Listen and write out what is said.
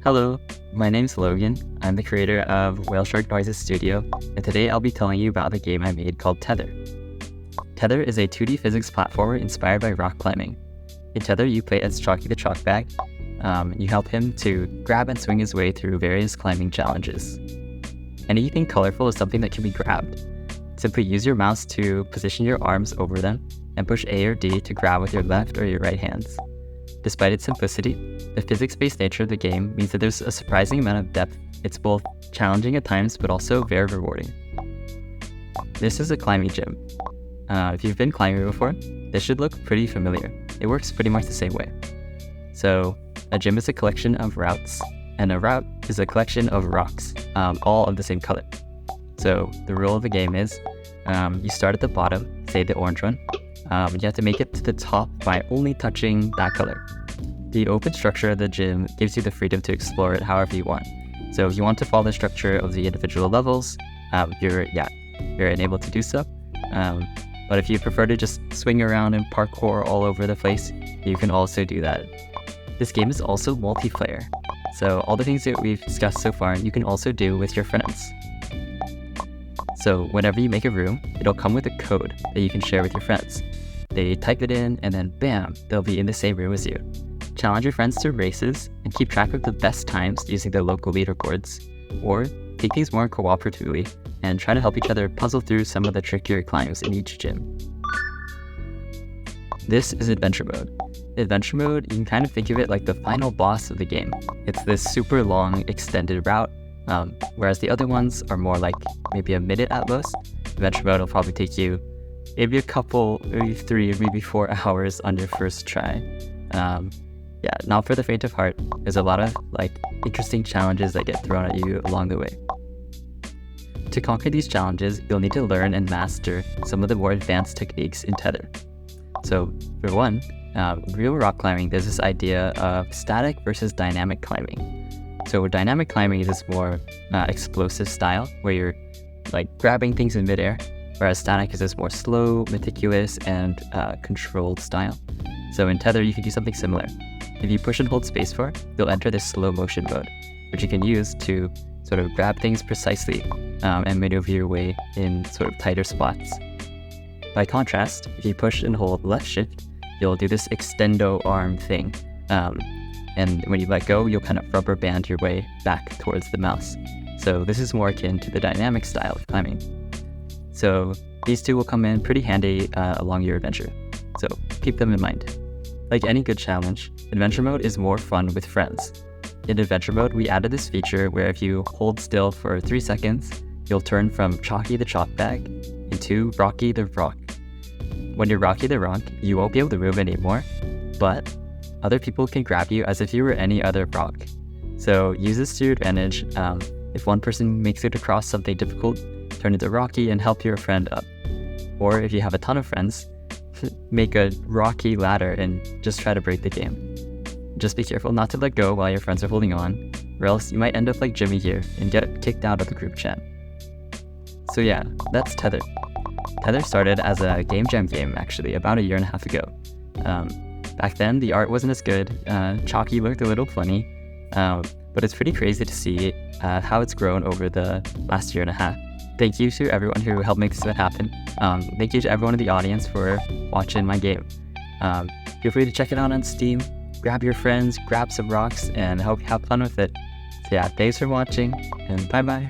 Hello, my name's Logan. I'm the creator of Whale Shark Noises Studio, and today I'll be telling you about the game I made called Tether. Tether is a 2D physics platformer inspired by rock climbing. In Tether, you play as Chalky the Chalk Bag. You help him to grab and swing his way through various climbing challenges. Anything colorful is something that can be grabbed. Simply use your mouse to position your arms over them and push A or D to grab with your left or your right hands. Despite its simplicity, the physics-based nature of the game means that there's a surprising amount of depth. It's both challenging at times, but also very rewarding. This is a climbing gym. If you've been climbing before, this should look pretty familiar. It works pretty much the same way. So, a gym is a collection of routes, and a route is a collection of rocks, all of the same color. So, the rule of the game is, you start at the bottom, say the orange one. You have to make it to the top by only touching that color. The open structure of the gym gives you the freedom to explore it however you want. So if you want to follow the structure of the individual levels, you're enabled to do so. But if you prefer to just swing around and parkour all over the place, you can also do that. This game is also multiplayer. So all the things that we've discussed so far, you can also do with your friends. So whenever you make a room, it'll come with a code that you can share with your friends. They type it in and then bam, they'll be in the same room as you. Challenge your friends to races and keep track of the best times using the local leaderboards. Or take things more cooperatively and try to help each other puzzle through some of the trickier climbs in each gym. This is Adventure Mode. Adventure Mode, you can kind of think of it like the final boss of the game. It's this super long extended route, whereas the other ones are more like maybe a minute at most. Adventure Mode will probably take you maybe a couple, maybe 3, maybe 4 hours on your first try. Not for the faint of heart. There's a lot of interesting challenges that get thrown at you along the way. To conquer these challenges, you'll need to learn and master some of the more advanced techniques in Tether. So for one, real rock climbing, there's this idea of static versus dynamic climbing. So dynamic climbing is this more explosive style where you're grabbing things in midair, whereas static is this more slow, meticulous, and controlled style. So in Tether, you can do something similar. If you push and hold spacebar, you'll enter this slow motion mode, which you can use to sort of grab things precisely and maneuver your way in sort of tighter spots. By contrast, if you push and hold left shift, you'll do this extendo arm thing. And when you let go, you'll kind of rubber band your way back towards the mouse. So this is more akin to the dynamic style of climbing. So these two will come in pretty handy along your adventure. So keep them in mind. Like any good challenge, Adventure Mode is more fun with friends. In Adventure Mode, we added this feature where if you hold still for 3 seconds, you'll turn from Chalky the Chalk Bag into Rocky the Rock. When you're Rocky the Rock, you won't be able to move anymore, but other people can grab you as if you were any other rock. So use this to your advantage. If one person makes it across something difficult, turn into Rocky and help your friend up. Or if you have a ton of friends, make a rocky ladder and just try to break the game. Just be careful not to let go while your friends are holding on, or else you might end up like Jimmy here and get kicked out of the group chat. So yeah, that's Tether. Tether started as a game jam game actually about 1.5 years ago. Back then the art wasn't as good, Chalky looked a little funny, but it's pretty crazy to see how it's grown over the last 1.5 years. Thank you to everyone who helped make this event happen. Thank you to everyone in the audience for watching my game. Feel free to check it out on Steam, grab your friends, grab some rocks, and hope you have fun with it. So yeah, thanks for watching, and bye-bye.